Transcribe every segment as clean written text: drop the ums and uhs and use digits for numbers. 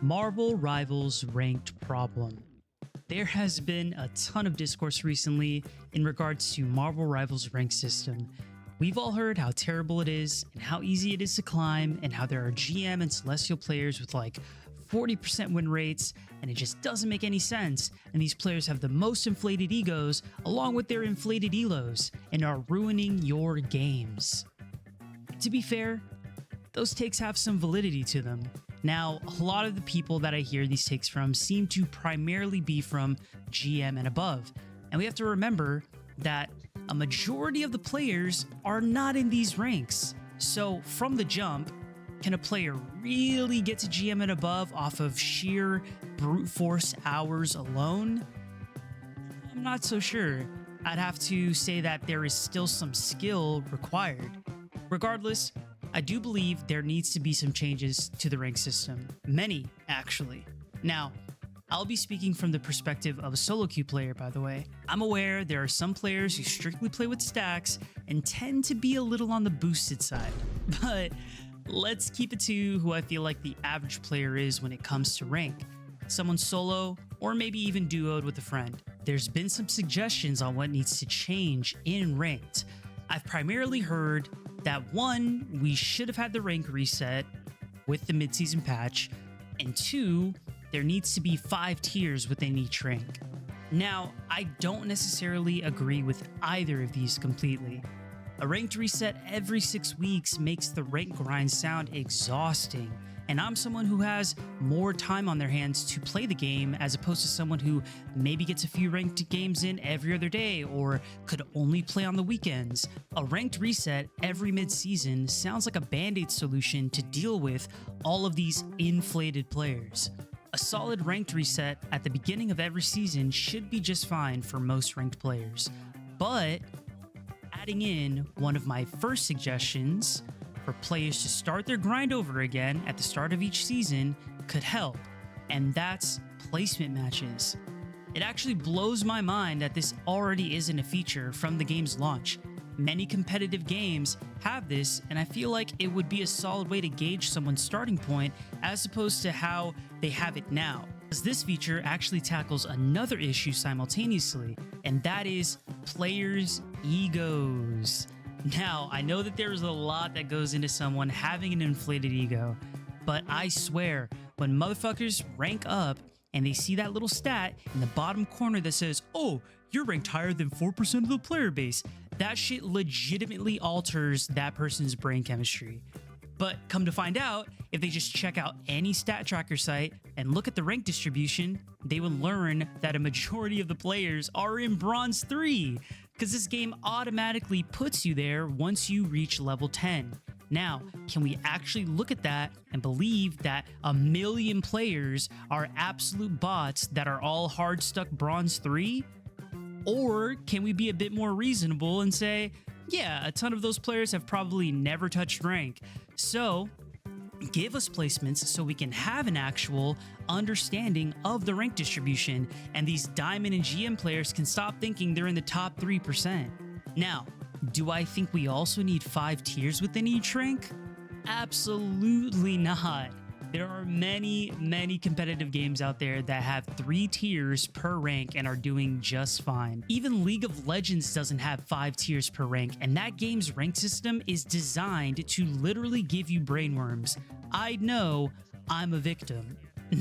Marvel Rivals ranked problem. There has been a ton of discourse recently in regards to Marvel Rivals rank system. We've all heard how terrible it is and how easy it is to climb and how there are GM and Celestial players with like 40% win rates and it just doesn't make any sense, and these players have the most inflated egos along with their inflated elos and are ruining your games. To be fair, those takes have some validity to them. Now, a lot of the people that I hear these takes from seem to primarily be from GM and above, and we have to remember that a majority of the players are not in these ranks. So from the jump, can a player really get to GM and above off of sheer brute force hours alone? I'm not so sure. I'd have to say that there is still some skill required. Regardless, I do believe there needs to be some changes to the rank system. Many, actually. Now, I'll be speaking from the perspective of a solo queue player, by the way. I'm aware there are some players who strictly play with stacks and tend to be a little on the boosted side. But let's keep it to who I feel like the average player is when it comes to rank. Someone solo, or maybe even duoed with a friend. There's been some suggestions on what needs to change in ranked. I've primarily heard that 1, we should have had the rank reset with the mid-season patch, and 2, there needs to be 5 tiers within each rank. Now, I don't necessarily agree with either of these completely. A ranked reset every 6 weeks makes the rank grind sound exhausting, and I'm someone who has more time on their hands to play the game as opposed to someone who maybe gets a few ranked games in every other day or could only play on the weekends. A ranked reset every mid-season sounds like a band-aid solution to deal with all of these inflated players. A solid ranked reset at the beginning of every season should be just fine for most ranked players. But adding in one of my first suggestions for players to start their grind over again at the start of each season could help, and that's placement matches. It actually blows my mind that this already isn't a feature from the game's launch. Many competitive games have this, and I feel like it would be a solid way to gauge someone's starting point as opposed to how they have it now. As this feature actually tackles another issue simultaneously, and that is players' egos. Now, I know that there's a lot that goes into someone having an inflated ego, but I swear, when motherfuckers rank up and they see that little stat in the bottom corner that says, "Oh, you're ranked higher than 4% of the player base," that shit legitimately alters that person's brain chemistry. But come to find out, if they just check out any stat tracker site and look at the rank distribution, they will learn that a majority of the players are in Bronze 3, because this game automatically puts you there once you reach level 10. Now, can we actually look at that and believe that a million players are absolute bots that are all hard stuck Bronze 3? Or can we be a bit more reasonable and say, yeah, a ton of those players have probably never touched rank. So give us placements so we can have an actual understanding of the rank distribution, and these Diamond and GM players can stop thinking they're in the top 3%. Now, do I think we also need 5 tiers within each rank? Absolutely not. There are many competitive games out there that have 3 tiers per rank and are doing just fine. Even League of Legends doesn't have 5 tiers per rank, and that game's rank system is designed to literally give you brainworms. I know, I'm a victim.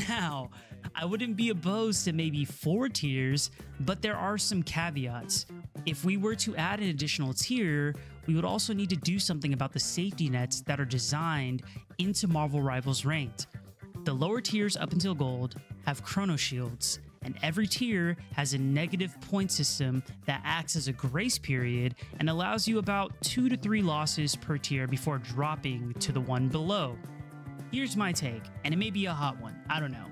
Now, I wouldn't be opposed to maybe 4 tiers, but there are some caveats. If we were to add an additional tier, we would also need to do something about the safety nets that are designed into Marvel Rivals Ranked. The lower tiers up until Gold have Chrono Shields, and every tier has a negative point system that acts as a grace period and allows you about 2 to 3 losses per tier before dropping to the one below. Here's my take, and it may be a hot one, I don't know.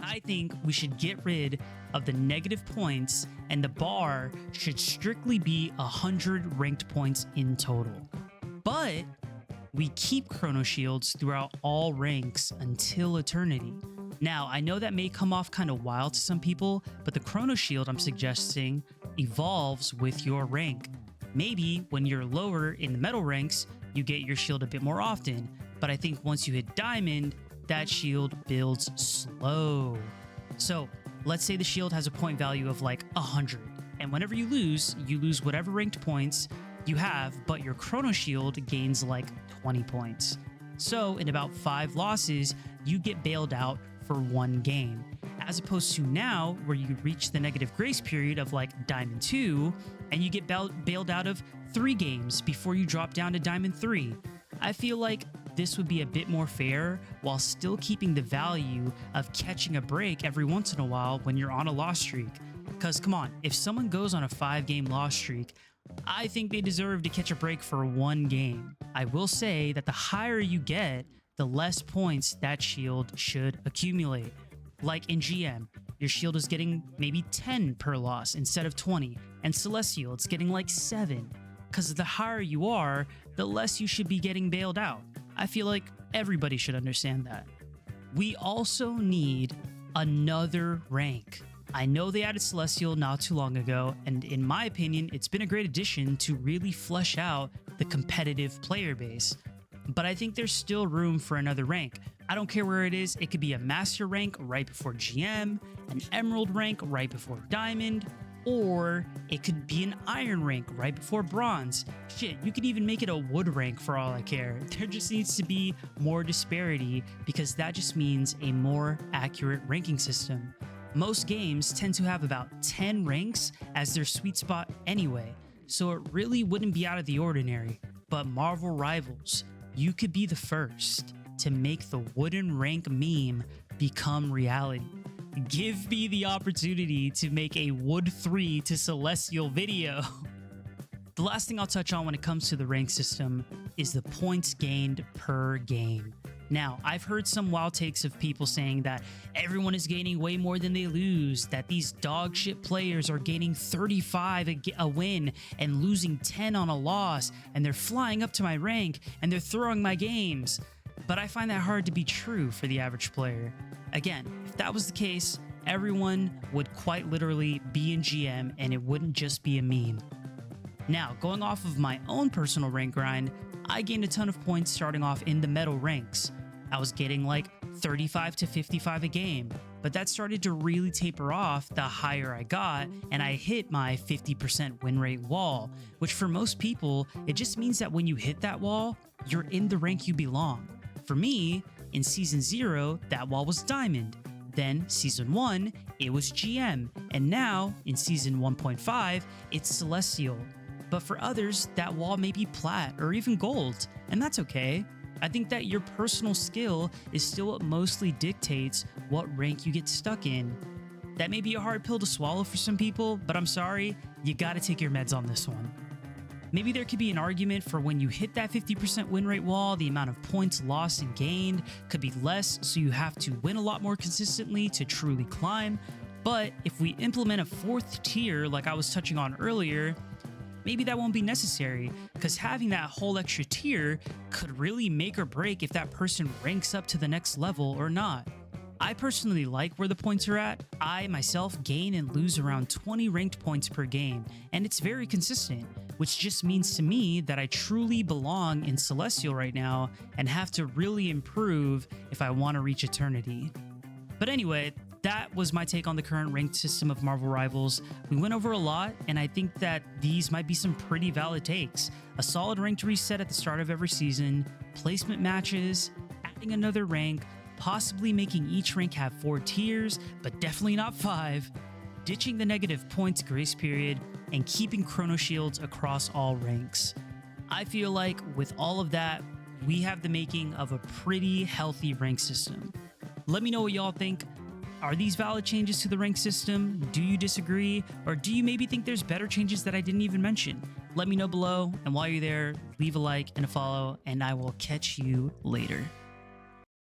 I think we should get rid of the negative points, and the bar should strictly be 100 ranked points in total. But we keep Chrono Shields throughout all ranks until eternity. Now, I know that may come off kind of wild to some people, but the Chrono Shield I'm suggesting evolves with your rank. Maybe when you're lower in the metal ranks, you get your shield a bit more often, but I think once you hit Diamond, that shield builds slow. So let's say the shield has a point value of like 100, and whenever you lose whatever ranked points you have, but your chrono shield gains like 20 points. So in about 5 losses, you get bailed out for 1 game, as opposed to now where you reach the negative grace period of like Diamond 2 and you get bailed out of 3 games before you drop down to Diamond 3. I feel like this would be a bit more fair while still keeping the value of catching a break every once in a while when you're on a loss streak. Because come on, if someone goes on a 5-game loss streak, I think they deserve to catch a break for 1 game. I will say that the higher you get, the less points that shield should accumulate. Like in GM, your shield is getting maybe 10 per loss instead of 20, and Celestial, it's getting like 7. Because the higher you are, the less you should be getting bailed out. I feel like everybody should understand that. We also need another rank. I know they added Celestial not too long ago, and in my opinion, it's been a great addition to really flesh out the competitive player base. But I think there's still room for another rank. I don't care where it is, it could be a Master rank right before GM, an Emerald rank right before Diamond, or it could be an Iron rank right before Bronze. Shit, you could even make it a Wood rank for all I care. There just needs to be more disparity because that just means a more accurate ranking system. Most games tend to have about 10 ranks as their sweet spot anyway, so it really wouldn't be out of the ordinary. But Marvel Rivals, you could be the first to make the wooden rank meme become reality. Give me the opportunity to make a Wood 3 to Celestial video. The last thing I'll touch on when it comes to the rank system is the points gained per game. Now, I've heard some wild takes of people saying that everyone is gaining way more than they lose, that these dog shit players are gaining 35 a win and losing 10 on a loss, and they're flying up to my rank and they're throwing my games. But I find that hard to be true for the average player. Again, if that was the case, everyone would quite literally be in GM and it wouldn't just be a meme. Now, going off of my own personal rank grind, I gained a ton of points starting off in the metal ranks. I was getting like 35 to 55 a game, but that started to really taper off the higher I got, and I hit my 50% win rate wall, which for most people, it just means that when you hit that wall, you're in the rank you belong. For me, in Season 0, that wall was Diamond. Then Season 1, it was GM. And now, in Season 1.5, it's Celestial. But for others, that wall may be Plat or even Gold, and that's okay. I think that your personal skill is still what mostly dictates what rank you get stuck in. That may be a hard pill to swallow for some people, but I'm sorry, you gotta take your meds on this one. Maybe there could be an argument for when you hit that 50% win rate wall, the amount of points lost and gained could be less, so you have to win a lot more consistently to truly climb. But if we implement a 4th tier like I was touching on earlier, maybe that won't be necessary, because having that whole extra tier could really make or break if that person ranks up to the next level or not. I personally like where the points are at. I myself gain and lose around 20 ranked points per game, and it's very consistent, which just means to me that I truly belong in Celestial right now and have to really improve if I want to reach Eternity. But anyway, that was my take on the current ranked system of Marvel Rivals. We went over a lot, and I think that these might be some pretty valid takes. A solid ranked reset at the start of every season, placement matches, adding another rank, possibly making each rank have 4 tiers, but definitely not 5, ditching the negative points grace period, and keeping chrono shields across all ranks. I feel like with all of that, we have the making of a pretty healthy rank system. Let me know what y'all think. Are these valid changes to the rank system? Do you disagree? Or do you maybe think there's better changes that I didn't even mention? Let me know below, and while you're there, leave a like and a follow, and I will catch you later.